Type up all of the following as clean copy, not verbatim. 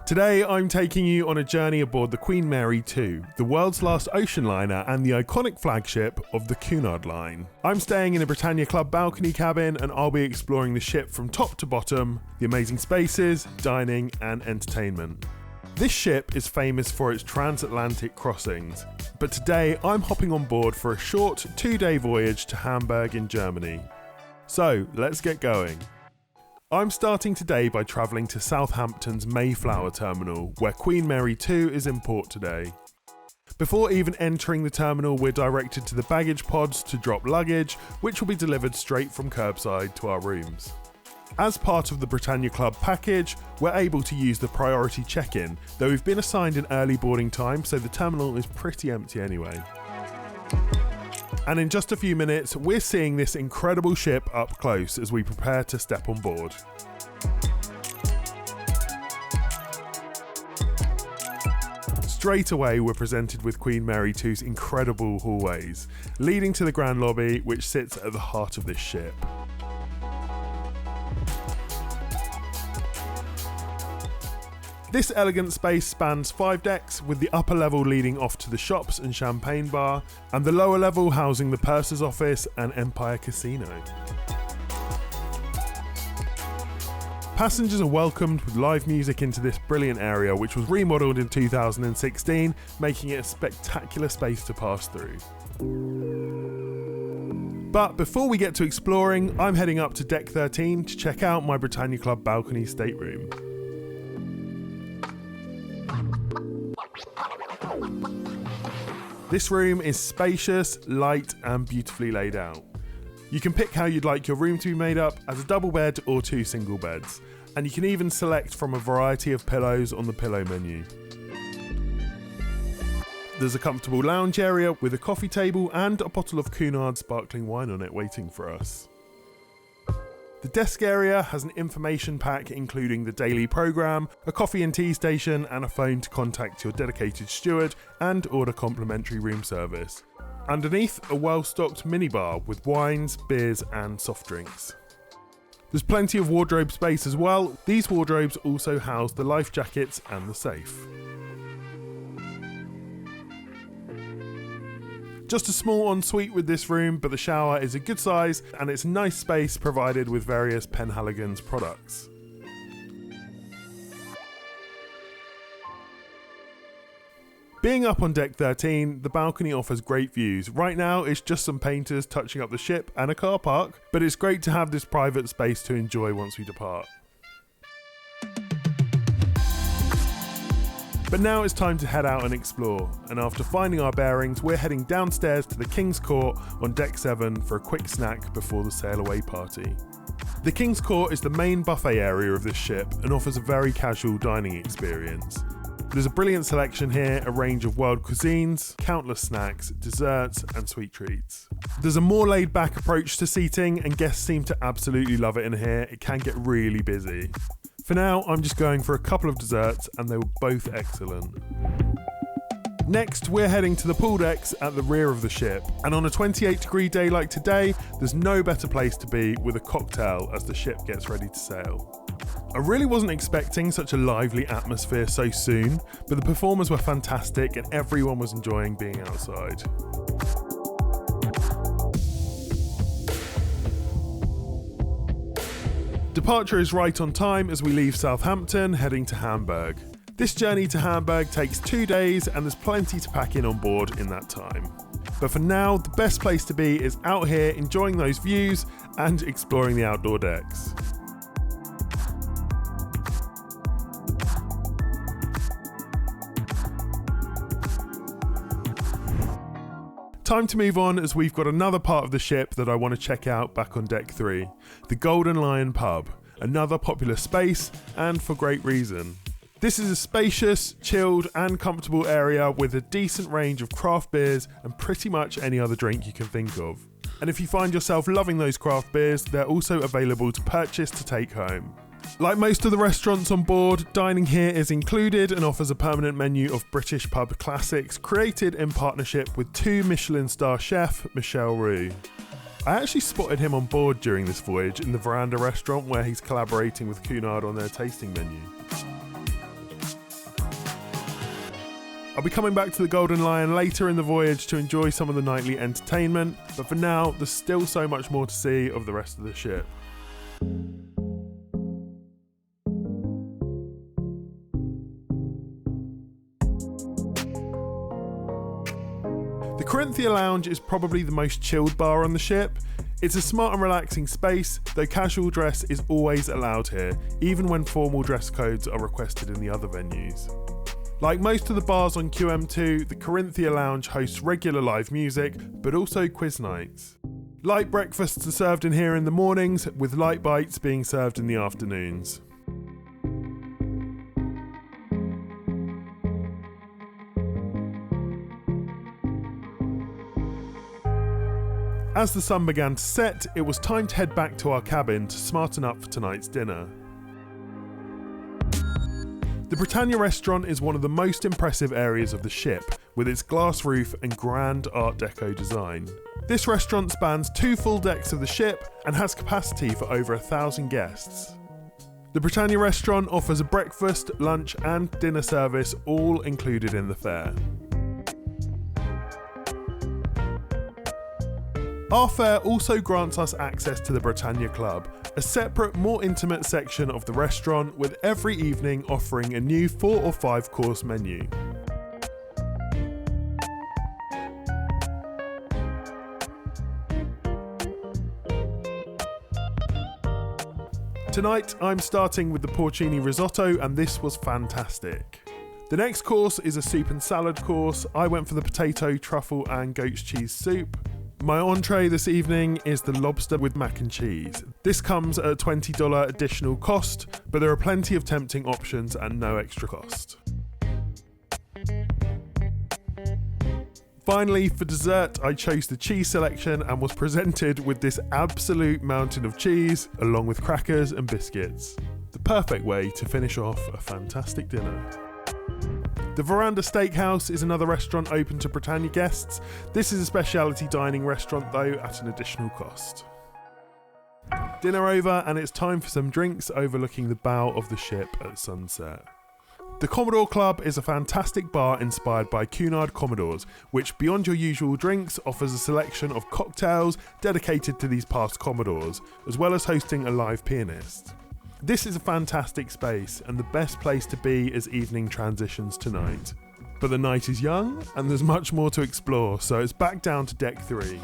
Today I'm taking you on a journey aboard the Queen Mary 2, the world's last ocean liner and the iconic flagship of the Cunard line. I'm staying in a Britannia Club balcony cabin and I'll be exploring the ship from top to bottom, the amazing spaces, dining and entertainment. This ship is famous for its transatlantic crossings, but today I'm hopping on board for a short 2-day voyage to Hamburg in Germany. So let's get going. I'm starting today by travelling to Southampton's Mayflower terminal, where Queen Mary 2 is in port today. Before even entering the terminal, we're directed to the baggage pods to drop luggage, which will be delivered straight from curbside to our rooms. As part of the Britannia Club package, we're able to use the priority check-in, though we've been assigned an early boarding time, so the terminal is pretty empty anyway. And in just a few minutes, we're seeing this incredible ship up close as we prepare to step on board. Straight away, we're presented with Queen Mary 2's incredible hallways, leading to the grand lobby, which sits at the heart of this ship. This elegant space spans 5 decks, with the upper level leading off to the shops and champagne bar, and the lower level housing the purser's office and Empire Casino. Passengers are welcomed with live music into this brilliant area, which was remodelled in 2016, making it a spectacular space to pass through. But before we get to exploring, I'm heading up to deck 13 to check out my Britannia Club balcony stateroom. This room is spacious, light and beautifully laid out. You can pick how you'd like your room to be made up as a double bed or 2 single beds, and you can even select from a variety of pillows on the pillow menu. There's a comfortable lounge area with a coffee table and a bottle of Cunard sparkling wine on it waiting for us. The desk area has an information pack including the daily programme, a coffee and tea station and a phone to contact your dedicated steward and order complimentary room service. Underneath, a well-stocked minibar with wines, beers and soft drinks. There's plenty of wardrobe space as well. These wardrobes also house the life jackets and the safe. Just a small ensuite with this room, but the shower is a good size and it's a nice space provided with various Penhaligon's products. Being up on deck 13, the balcony offers great views. Right now it's just some painters touching up the ship and a car park, but it's great to have this private space to enjoy once we depart. But now it's time to head out and explore, and after finding our bearings, we're heading downstairs to the King's Court on deck 7 for a quick snack before the sail away party. The King's Court is the main buffet area of this ship and offers a very casual dining experience. There's a brilliant selection here, a range of world cuisines, countless snacks, desserts and sweet treats. There's a more laid back approach to seating and guests seem to absolutely love it in here. It can get really busy. For now, I'm just going for a couple of desserts and they were both excellent. Next, we're heading to the pool decks at the rear of the ship, and on a 28-degree day like today, there's no better place to be with a cocktail as the ship gets ready to sail. I really wasn't expecting such a lively atmosphere so soon, but the performers were fantastic and everyone was enjoying being outside. Departure is right on time as we leave Southampton, heading to Hamburg. This journey to Hamburg takes 2 days and there's plenty to pack in on board in that time. But for now, the best place to be is out here enjoying those views and exploring the outdoor decks. Time to move on as we've got another part of the ship that I want to check out back on deck 3, the Golden Lion pub, another popular space and for great reason. This is a spacious, chilled and comfortable area with a decent range of craft beers and pretty much any other drink you can think of. And if you find yourself loving those craft beers, they're also available to purchase to take home. Like most of the restaurants on board, dining here is included and offers a permanent menu of British pub classics created in partnership with 2 Michelin star chef Michel Roux. I actually spotted him on board during this voyage in the Veranda restaurant where he's collaborating with Cunard on their tasting menu. I'll be coming back to the Golden Lion later in the voyage to enjoy some of the nightly entertainment, but for now, there's still so much more to see of the rest of the ship. The Corinthia Lounge is probably the most chilled bar on the ship. It's a smart and relaxing space, though casual dress is always allowed here, even when formal dress codes are requested in the other venues. Like most of the bars on QM2, the Corinthia Lounge hosts regular live music, but also quiz nights. Light breakfasts are served in here in the mornings, with light bites being served in the afternoons. As the sun began to set, it was time to head back to our cabin to smarten up for tonight's dinner. The Britannia restaurant is one of the most impressive areas of the ship, with its glass roof and grand Art Deco design. This restaurant spans 2 full decks of the ship and has capacity for over 1,000 guests. The Britannia restaurant offers a breakfast, lunch and dinner service, all included in the fare. Our fare also grants us access to the Britannia Club, a separate, more intimate section of the restaurant, with every evening offering a new 4 or 5 course menu. Tonight, I'm starting with the porcini risotto, and this was fantastic. The next course is a soup and salad course. I went for the potato, truffle and goat's cheese soup. My entree this evening is the lobster with mac and cheese. This comes at a $20 additional cost, but there are plenty of tempting options at no extra cost. Finally, for dessert, I chose the cheese selection and was presented with this absolute mountain of cheese, along with crackers and biscuits. The perfect way to finish off a fantastic dinner. The Veranda Steakhouse is another restaurant open to Britannia guests. This is a specialty dining restaurant though, at an additional cost. Dinner over, and it's time for some drinks overlooking the bow of the ship at sunset. The Commodore Club is a fantastic bar inspired by Cunard Commodores, which beyond your usual drinks offers a selection of cocktails dedicated to these past Commodores, as well as hosting a live pianist. This is a fantastic space and the best place to be as evening transitions tonight. But the night is young and there's much more to explore, so it's back down to deck 3.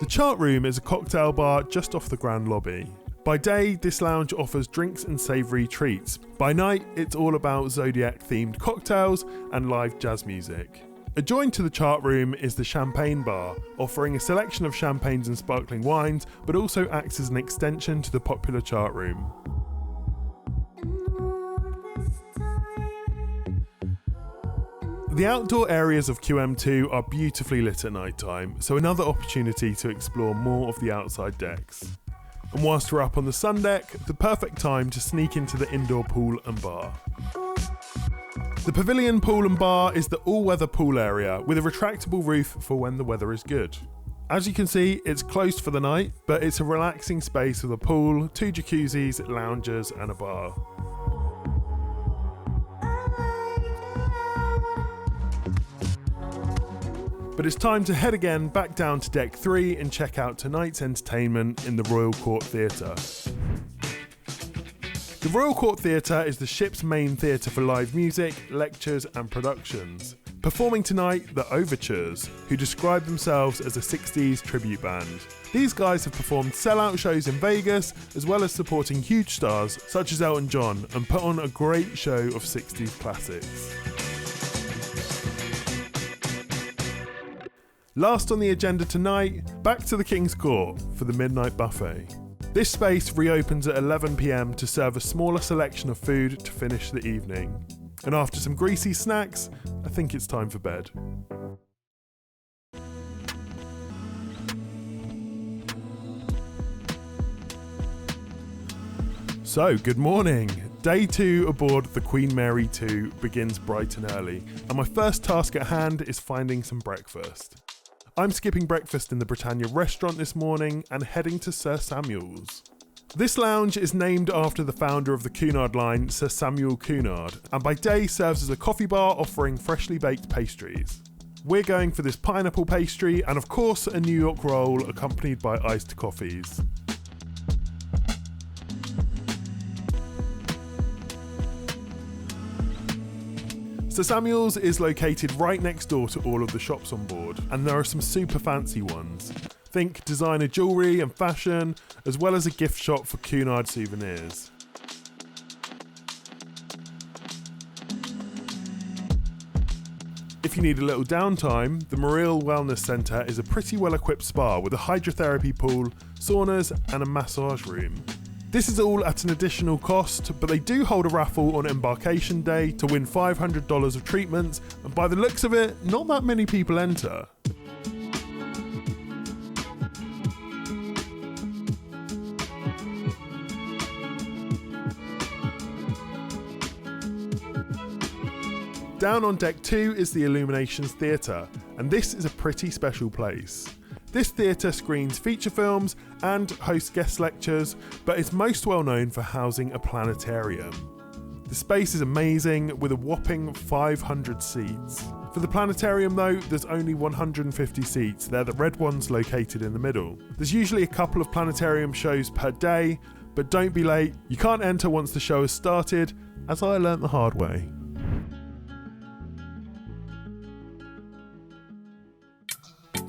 The Chart Room is a cocktail bar just off the grand lobby. By day, this lounge offers drinks and savoury treats. By night, it's all about Zodiac-themed cocktails and live jazz music. Adjoined to the Chart Room is the Champagne Bar, offering a selection of champagnes and sparkling wines, but also acts as an extension to the popular Chart Room. The outdoor areas of QM2 are beautifully lit at night time, so another opportunity to explore more of the outside decks. And whilst we're up on the sun deck, the perfect time to sneak into the indoor pool and bar. The Pavilion Pool and Bar is the all-weather pool area with a retractable roof for when the weather is good. As you can see, it's closed for the night, but it's a relaxing space with a pool, 2 jacuzzis, loungers and a bar. But it's time to head again back down to deck 3 and check out tonight's entertainment in the Royal Court Theatre. The Royal Court Theatre is the ship's main theatre for live music, lectures and productions. Performing tonight, the Overtures, who describe themselves as a 60s tribute band. These guys have performed sellout shows in Vegas, as well as supporting huge stars such as Elton John, and put on a great show of 60s classics. Last on the agenda tonight, back to the King's Court for the midnight buffet. This space reopens at 11 p.m. to serve a smaller selection of food to finish the evening. And after some greasy snacks, I think it's time for bed. So, good morning. Day 2 aboard the Queen Mary 2 begins bright and early, and my first task at hand is finding some breakfast. I'm skipping breakfast in the Britannia restaurant this morning and heading to Sir Samuel's. This lounge is named after the founder of the Cunard line, Sir Samuel Cunard, and by day serves as a coffee bar offering freshly baked pastries. We're going for this pineapple pastry and of course a New York roll accompanied by iced coffees. Sir Samuel's is located right next door to all of the shops on board, and there are some super fancy ones. Think designer jewellery and fashion, as well as a gift shop for Cunard souvenirs. If you need a little downtime, the Moreel Wellness Centre is a pretty well-equipped spa with a hydrotherapy pool, saunas and a massage room. This is all at an additional cost, but they do hold a raffle on embarkation day to win $500 of treatments, and by the looks of it, not that many people enter. Down on deck 2 is the Illuminations Theatre, and this is a pretty special place. This theatre screens feature films and hosts guest lectures, but it's most well known for housing a planetarium. The space is amazing, with a whopping 500 seats. For the planetarium though, there's only 150 seats, they're the red ones located in the middle. There's usually a couple of planetarium shows per day, but don't be late, you can't enter once the show has started, as I learnt the hard way.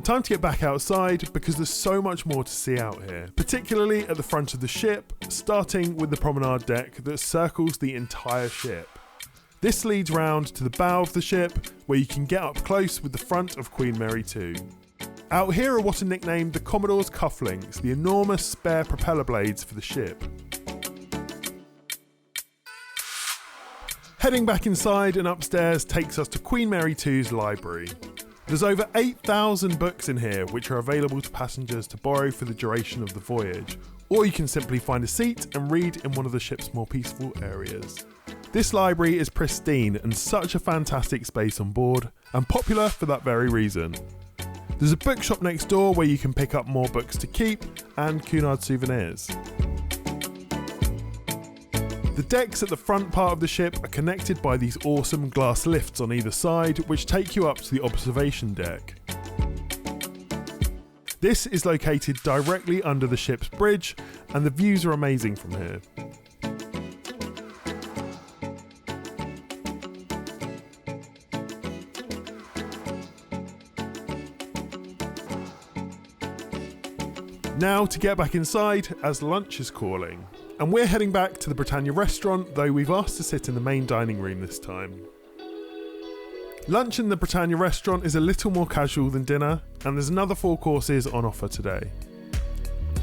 Time to get back outside because there's so much more to see out here, particularly at the front of the ship, starting with the promenade deck that circles the entire ship. This leads round to the bow of the ship where you can get up close with the front of Queen Mary 2. Out here are what are nicknamed the Commodore's cufflinks, the enormous spare propeller blades for the ship. Heading back inside and upstairs takes us to Queen Mary 2's library. There's over 8,000 books in here which are available to passengers to borrow for the duration of the voyage, or you can simply find a seat and read in one of the ship's more peaceful areas. This library is pristine and such a fantastic space on board, and popular for that very reason. There's a bookshop next door where you can pick up more books to keep and Cunard souvenirs. The decks at the front part of the ship are connected by these awesome glass lifts on either side, which take you up to the observation deck. This is located directly under the ship's bridge, and the views are amazing from here. Now to get back inside, as lunch is calling. And we're heading back to the Britannia restaurant, though we've asked to sit in the main dining room this time. Lunch in the Britannia restaurant is a little more casual than dinner, and there's another 4 courses on offer today.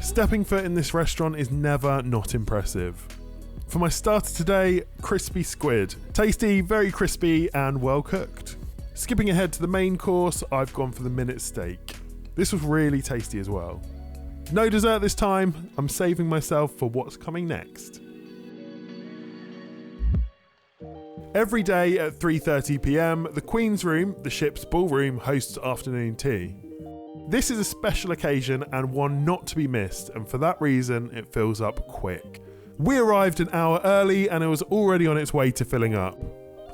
Stepping foot in this restaurant is never not impressive. For my starter today, crispy squid. Tasty, very crispy and well cooked. Skipping ahead to the main course, I've gone for the minute steak. This was really tasty as well. No dessert this time, I'm saving myself for what's coming next. Every day at 3:30 PM, the Queen's Room, the ship's ballroom, hosts afternoon tea. This is a special occasion and one not to be missed, and for that reason it fills up quick. We arrived an hour early and it was already on its way to filling up.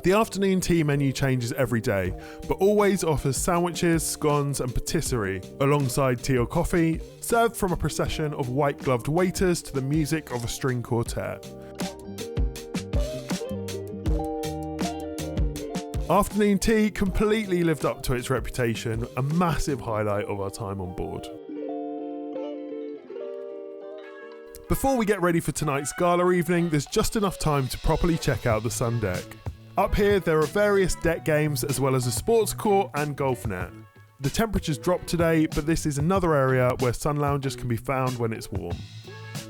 The afternoon tea menu changes every day, but always offers sandwiches, scones and patisserie, alongside tea or coffee, served from a procession of white-gloved waiters to the music of a string quartet. Afternoon tea completely lived up to its reputation, a massive highlight of our time on board. Before we get ready for tonight's gala evening, there's just enough time to properly check out the sun deck. Up here, there are various deck games as well as a sports court and golf net. The temperatures dropped today, but this is another area where sun loungers can be found when it's warm.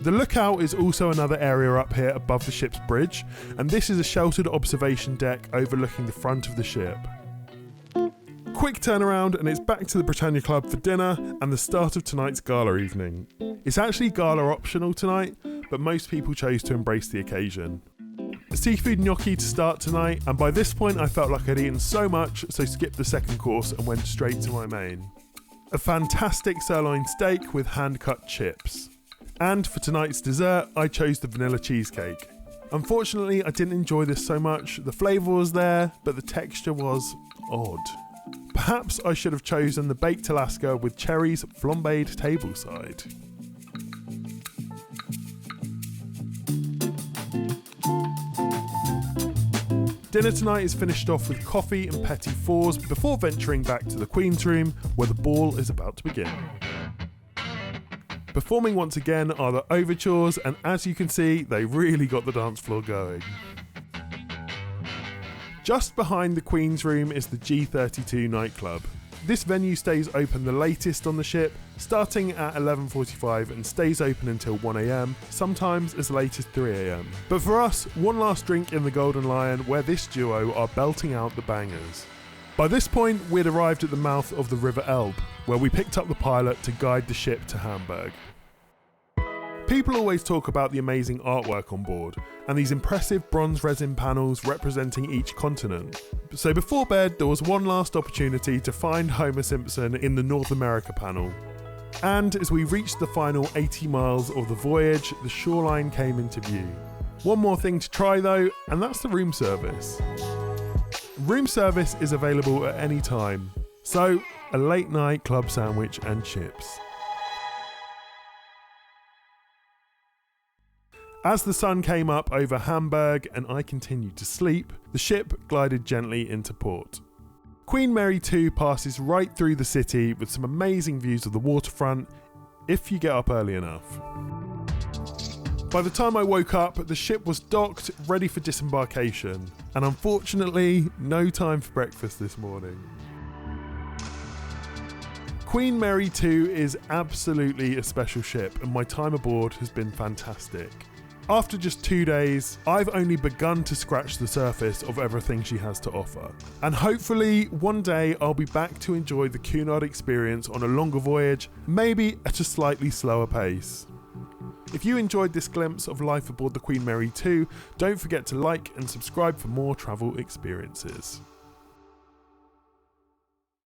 The lookout is also another area up here above the ship's bridge, and this is a sheltered observation deck overlooking the front of the ship. Quick turnaround and it's back to the Britannia Club for dinner and the start of tonight's gala evening. It's actually gala optional tonight, but most people chose to embrace the occasion. A seafood gnocchi to start tonight, and by this point I felt like I'd eaten so much, so skipped the second course and went straight to my main. A fantastic sirloin steak with hand-cut chips. And for tonight's dessert, I chose the vanilla cheesecake. Unfortunately, I didn't enjoy this so much. The flavour was there, but the texture was odd. Perhaps I should have chosen the baked Alaska with cherries flambéed tableside. Dinner tonight is finished off with coffee and petit fours before venturing back to the Queen's Room, where the ball is about to begin. Performing once again are the Overtures, and as you can see, they really got the dance floor going. Just behind the Queen's Room is the G32 nightclub. This venue stays open the latest on the ship, starting at 11:45 and stays open until 1 AM, sometimes as late as 3 AM. But for us, one last drink in the Golden Lion, where this duo are belting out the bangers. By this point, we'd arrived at the mouth of the River Elbe, where we picked up the pilot to guide the ship to Hamburg. People always talk about the amazing artwork on board, and these impressive bronze resin panels representing each continent. So before bed, there was one last opportunity to find Homer Simpson in the North America panel. And as we reached the final 80 miles of the voyage, the shoreline came into view. One more thing to try though, and that's the room service. Room service is available at any time, so a late night club sandwich and chips. As the sun came up over Hamburg and I continued to sleep, the ship glided gently into port. Queen Mary 2 passes right through the city with some amazing views of the waterfront if you get up early enough. By the time I woke up, the ship was docked, ready for disembarkation, and unfortunately, no time for breakfast this morning. Queen Mary 2 is absolutely a special ship, and my time aboard has been fantastic. After just 2 days, I've only begun to scratch the surface of everything she has to offer. And hopefully, one day I'll be back to enjoy the Cunard experience on a longer voyage, maybe at a slightly slower pace. If you enjoyed this glimpse of life aboard the Queen Mary 2, don't forget to like and subscribe for more travel experiences.